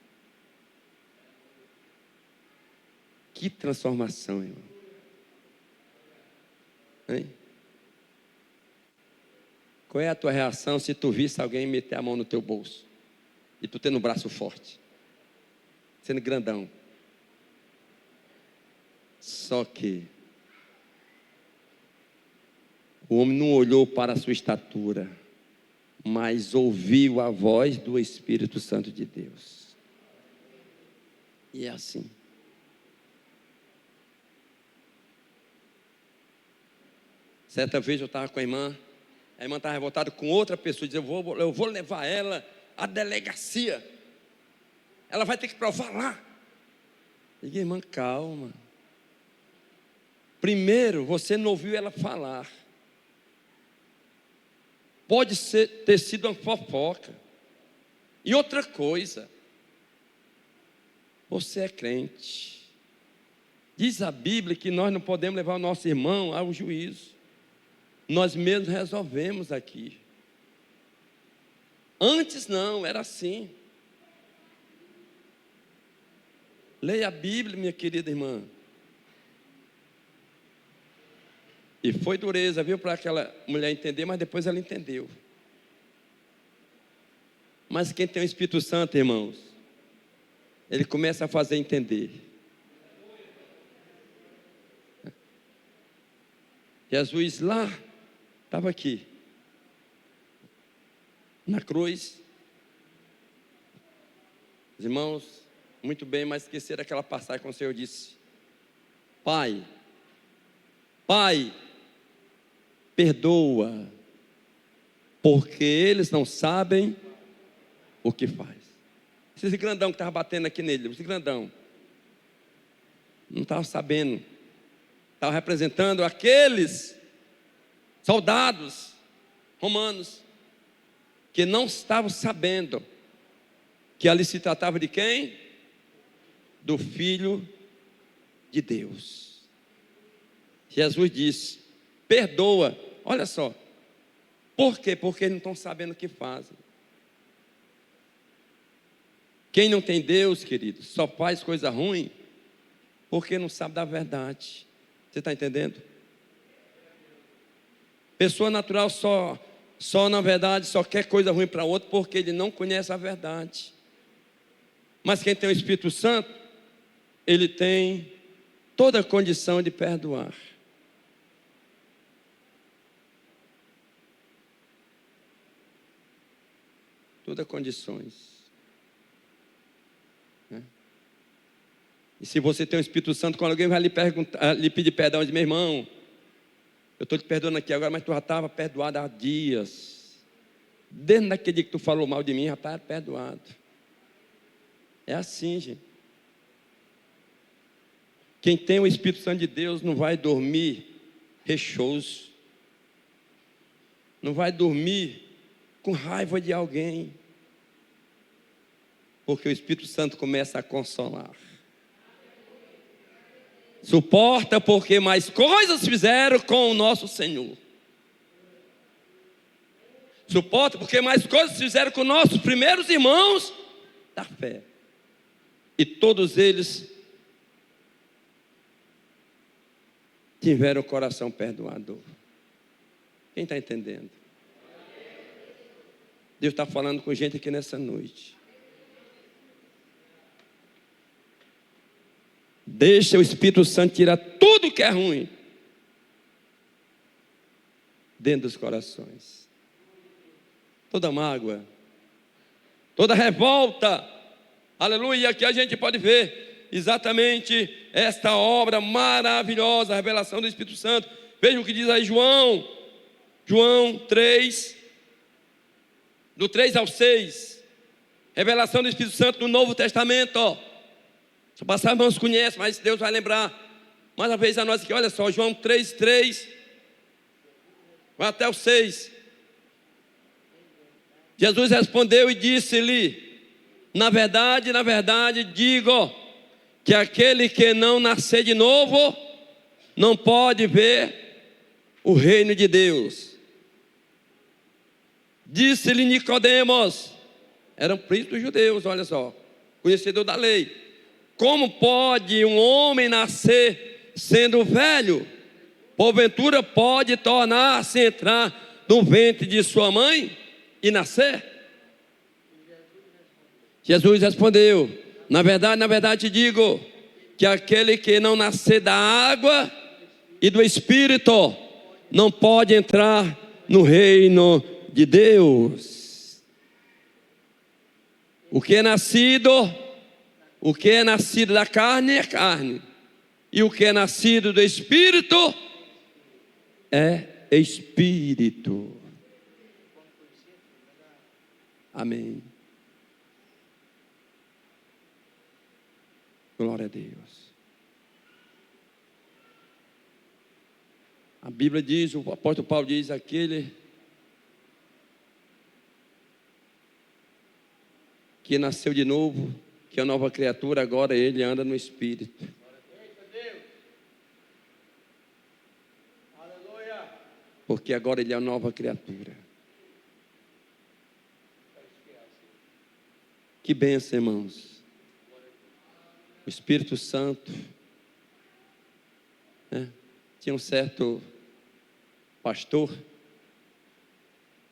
Que transformação, irmão. Hein? Qual é a tua reação se tu visse alguém meter a mão no teu bolso e tu tendo um braço forte, sendo grandão? Só que o homem não olhou para a sua estatura, mas ouviu a voz do Espírito Santo de Deus. E é assim. Certa vez eu estava com a irmã estava revoltada com outra pessoa, dizia: eu vou levar ela à delegacia, ela vai ter que provar lá. Eu digo: irmã, calma. Primeiro, você não ouviu ela falar. Pode ter sido uma fofoca. E outra coisa, você é crente. Diz a Bíblia que nós não podemos levar o nosso irmão ao juízo. Nós mesmos resolvemos aqui. Antes não, era assim. Leia a Bíblia, minha querida irmã. E foi dureza, viu, para aquela mulher entender, mas depois ela entendeu. Mas quem tem o Espírito Santo, irmãos, ele começa a fazer entender. Jesus lá, estava aqui, na cruz. Os irmãos, muito bem, mas esqueceram aquela passagem quando o Senhor disse: Pai, perdoa, porque eles não sabem o que faz. Esse grandão que estava batendo aqui nele, esse grandão, não estava sabendo, estava representando aqueles soldados romanos que não estavam sabendo que ali se tratava de quem? Do Filho de Deus. Jesus disse: perdoa. Olha só. Por quê? Porque eles não estão sabendo o que fazem. Quem não tem Deus, querido, só faz coisa ruim porque não sabe da verdade. Você está entendendo? Pessoa natural só na verdade só quer coisa ruim para outro porque ele não conhece a verdade. Mas quem tem o Espírito Santo, ele tem toda a condição de perdoar. Todas as condições. E se você tem o Espírito Santo, quando alguém vai lhe pedir perdão, diz: meu irmão, eu estou te perdoando aqui agora, mas tu já estava perdoado há dias. Desde aquele dia que tu falou mal de mim, já estava perdoado. É assim, gente. Quem tem o Espírito Santo de Deus não vai dormir reixoso. Não vai dormir com raiva de alguém. Porque o Espírito Santo começa a consolar. Suporta porque mais coisas fizeram com o nosso Senhor. Suporta porque mais coisas fizeram com nossos primeiros irmãos da fé. E todos eles tiveram o coração perdoador. Quem está entendendo? Deus está falando com gente aqui nessa noite. Deixa o Espírito Santo tirar tudo que é ruim dentro dos corações. Toda mágoa, toda revolta, Aleluia. E aqui a gente pode ver exatamente esta obra maravilhosa, a revelação do Espírito Santo. Veja o que diz aí João 3, do 3 ao 6. Revelação do Espírito Santo no Novo Testamento. Se passar, irmãos, conhecem, mas Deus vai lembrar. Mais uma vez a nós aqui, olha só, João 3, vai até o 6. Jesus respondeu e disse-lhe: na verdade, digo que aquele que não nascer de novo não pode ver o reino de Deus. Disse-lhe Nicodemos, era um príncipe dos judeus, olha só, conhecedor da lei: como pode um homem nascer sendo velho? Porventura pode tornar-se entrar no ventre de sua mãe e nascer? Jesus respondeu: na verdade te digo que aquele que não nascer da água e do Espírito não pode entrar no reino de Deus. O que é nascido da carne é carne, e o que é nascido do Espírito é Espírito. Amém. Glória a Deus. A Bíblia diz, o apóstolo Paulo diz, aquele que nasceu de novo, que é uma nova criatura, agora ele anda no Espírito. Porque agora ele é uma nova criatura. Que bênção, irmãos. O Espírito Santo, né? Tinha um certo pastor,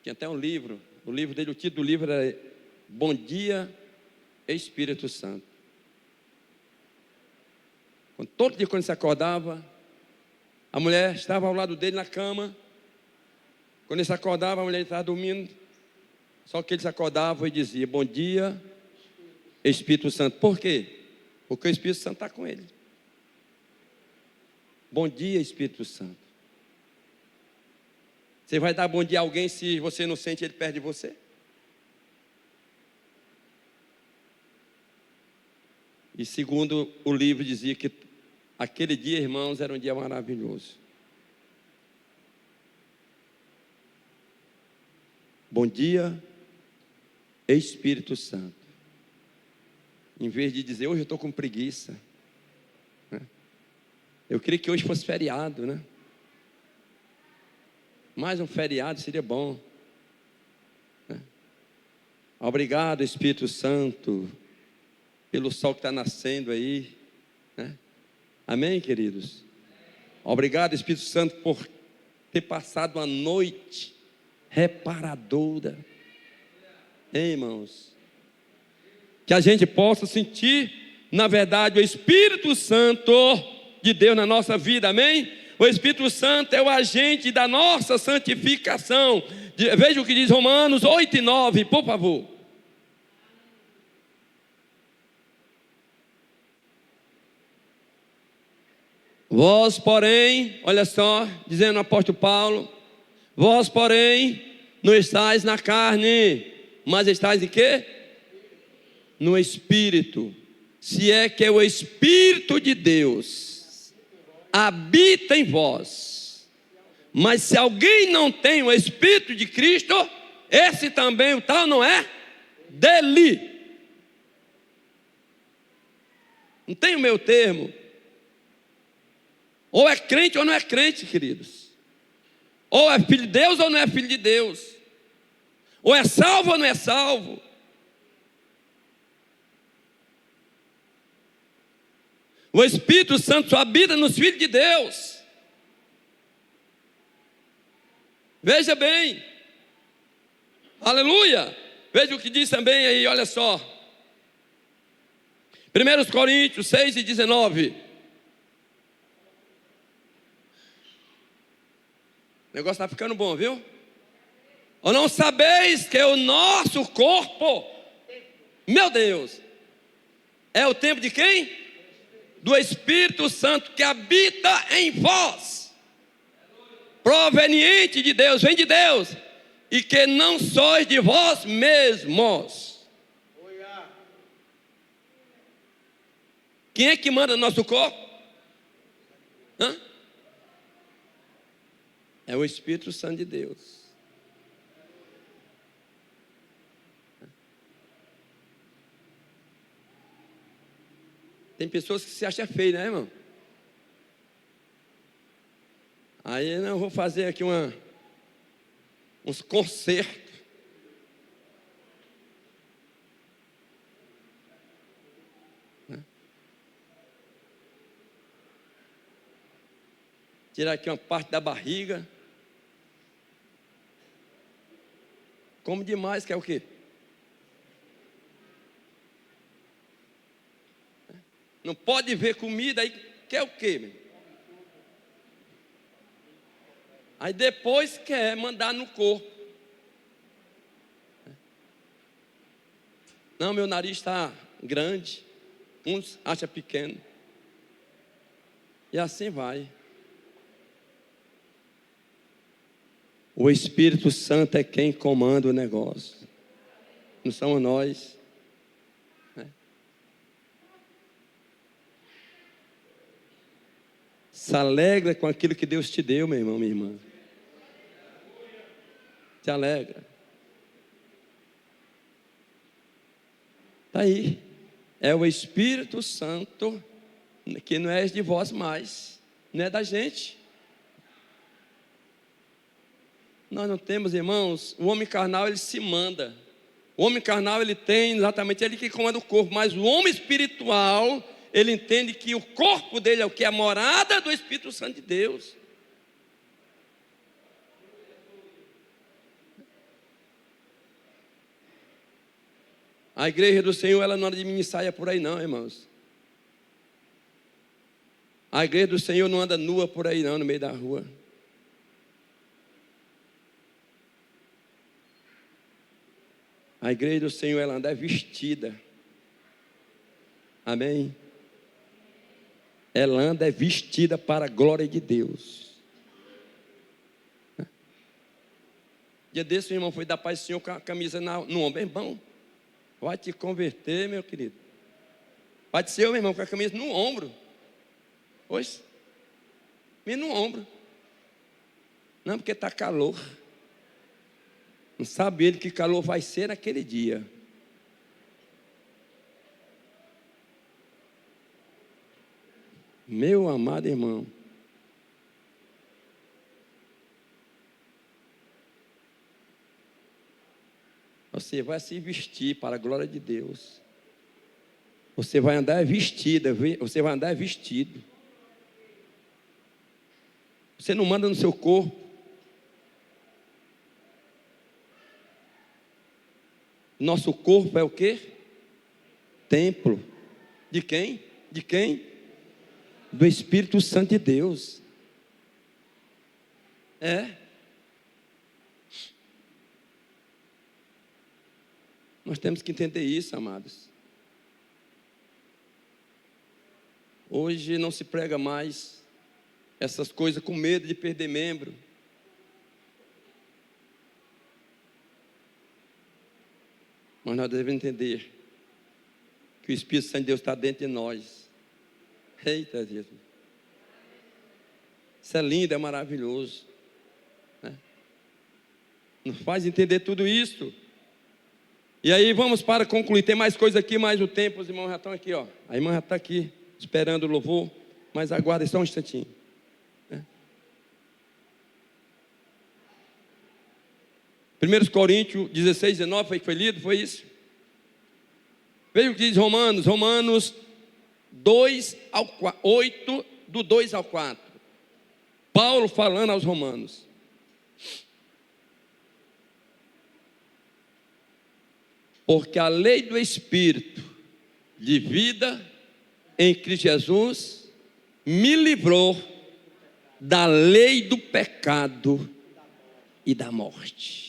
tinha até um livro, o título do livro era Bom Dia, Espírito Santo. Todo dia quando se acordava, a mulher estava ao lado dele na cama. Quando ele se acordava, a mulher estava dormindo. Só que ele se acordava e dizia: bom dia, Espírito Santo. Por quê? Porque o Espírito Santo está com ele. Bom dia, Espírito Santo. Você vai dar bom dia a alguém se você não sente ele perto de você? E segundo o livro dizia que aquele dia, irmãos, era um dia maravilhoso. Bom dia, Espírito Santo. Em vez de dizer, hoje eu estou com preguiça, né? Eu queria que hoje fosse feriado, né? Mais um feriado seria bom, né? Obrigado, Espírito Santo, pelo sol que está nascendo aí, né? Amém, queridos? Obrigado, Espírito Santo, por ter passado uma noite reparadora. Hein, irmãos? Que a gente possa sentir, na verdade, o Espírito Santo de Deus na nossa vida, amém? O Espírito Santo é o agente da nossa santificação. Veja o que diz Romanos 8 e 9, por favor. Vós, porém, olha só, dizendo o apóstolo Paulo, vós, porém, não estáis na carne, mas estáis em quê? No Espírito. Se é que é o Espírito de Deus habita em vós. Mas se alguém não tem o Espírito de Cristo, esse também o tal não é dele. Não tem o meu termo. Ou é crente ou não é crente, queridos. Ou é filho de Deus ou não é filho de Deus. Ou é salvo ou não é salvo. O Espírito Santo só habita nos filhos de Deus. Veja bem. Aleluia. Veja o que diz também aí, olha só. 1 Coríntios 6 e 19. O negócio está ficando bom, viu? Ou não sabeis que o nosso corpo, meu Deus, É o tempo de quem? Do Espírito Santo que habita em vós, proveniente de Deus, vem de Deus, e que não sois de vós mesmos. Quem é que manda no nosso corpo? Hã? É o Espírito Santo de Deus. Tem pessoas que se acham feio, né, irmão? Aí eu vou fazer aqui uns concertos. Tirar aqui uma parte da barriga. Come demais, quer o quê? Não pode ver comida, aí quer o quê, meu? Aí depois quer mandar no corpo. Não, meu nariz está grande. Uns acham pequeno. E assim vai. O Espírito Santo é quem comanda o negócio. Não somos nós. Se alegra com aquilo que Deus te deu, meu irmão, minha irmã. Se alegra. Está aí. É o Espírito Santo, que não é de vós mais, não é da gente. Nós não temos, irmãos, o homem carnal ele se manda. O homem carnal ele tem exatamente ele que comanda o corpo, mas o homem espiritual, ele entende que o corpo dele é o que? A morada do Espírito Santo de Deus. A igreja do Senhor, ela não anda de mini saia por aí não, irmãos. A igreja do Senhor não anda nua por aí não, no meio da rua. A igreja do Senhor, ela anda vestida. Amém? Ela anda vestida para a glória de Deus. Dia desse, o irmão foi dar paz do Senhor com a camisa no ombro. Irmão, vai te converter, meu querido. Pode ser, meu irmão, com a camisa no ombro. Pois, vem no ombro. Não, porque está calor. Não sabe ele que calor vai ser naquele dia. Meu amado irmão. Você vai se vestir para a glória de Deus. Você vai andar vestida, você vai andar vestido. Você não manda no seu corpo. Nosso corpo é o quê? Templo. De quem? De quem? Do Espírito Santo de Deus. Nós temos que entender isso, amados. Hoje não se prega mais essas coisas com medo de perder membro. Mas nós devemos entender que o Espírito Santo de Deus está dentro de nós. Eita, Jesus. Isso é lindo, é maravilhoso. Nos faz entender tudo isso. E aí vamos para concluir. Tem mais coisa aqui, mas o tempo, os irmãos já estão aqui, ó. A irmã já está aqui, esperando o louvor. Mas aguarda só um instantinho. 1 Coríntios 16, 19, foi lido, foi isso? Veja o que diz Romanos 2 ao 8, do 2 ao 4. Paulo falando aos romanos. Porque a lei do Espírito de vida em Cristo Jesus me livrou da lei do pecado e da morte.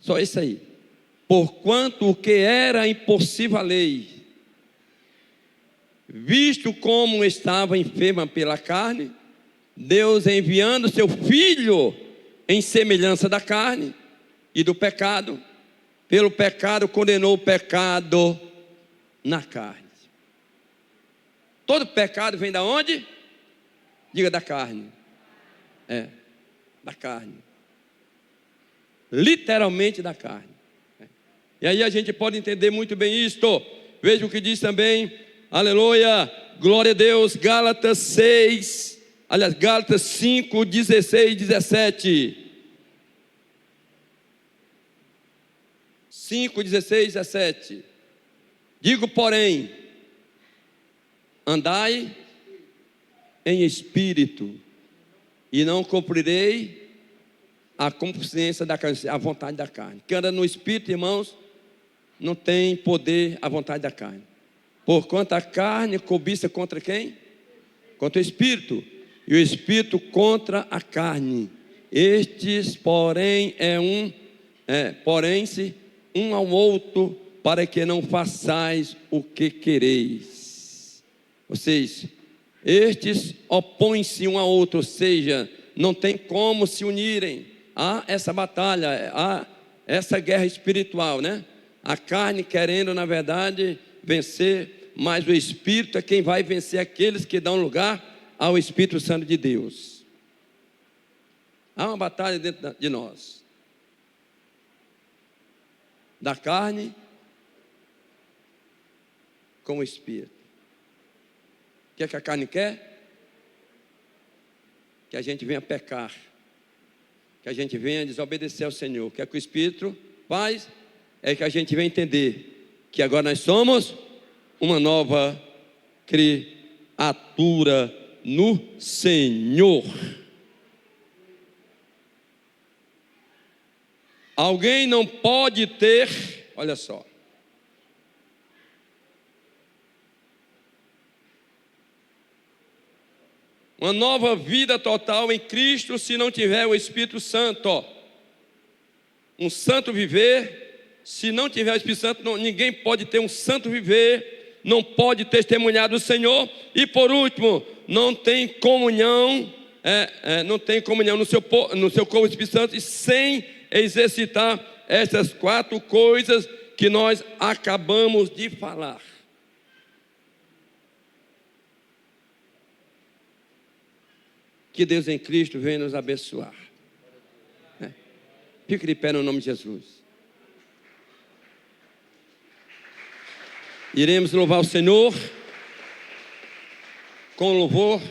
Só isso aí. Porquanto o que era impossível à lei, visto como estava enferma pela carne, Deus enviando seu Filho em semelhança da carne e do pecado, pelo pecado condenou o pecado na carne. Todo pecado vem da onde? Diga, da carne. Da carne. Literalmente da carne. E aí a gente pode entender muito bem isto. Veja o que diz também, aleluia, glória a Deus, Gálatas 6, aliás, Gálatas 5, 16 e 17. 5, 16 e 17. Digo, porém, andai em espírito, e não cumprirei a consciência da carne, a vontade da carne. Quem anda no espírito, irmãos, não tem poder a vontade da carne. Porquanto a carne cobiça contra quem? Contra o espírito. E o espírito contra a carne. Estes, porém, porém-se um ao outro, para que não façais o que quereis. Ou seja, estes opõem-se um ao outro, ou seja, não tem como se unirem. Há essa batalha, há essa guerra espiritual, né? A carne querendo, na verdade, vencer, mas o Espírito é quem vai vencer aqueles que dão lugar ao Espírito Santo de Deus. Há uma batalha dentro de nós. Da carne com o Espírito. O que é que a carne quer? Que a gente venha pecar, que a gente venha desobedecer ao Senhor. O que é que o Espírito faz? É que a gente venha entender que agora nós somos uma nova criatura no Senhor. Alguém não pode ter, olha só, uma nova vida total em Cristo se não tiver o Espírito Santo. Um santo viver, se não tiver o Espírito Santo, ninguém pode ter um santo viver, não pode testemunhar do Senhor. E por último, não tem comunhão, não tem comunhão no seu corpo do Espírito Santo, e sem exercitar essas 4 coisas que nós acabamos de falar. Que Deus em Cristo venha nos abençoar. Fique de pé no nome de Jesus. Iremos louvar o Senhor com louvor.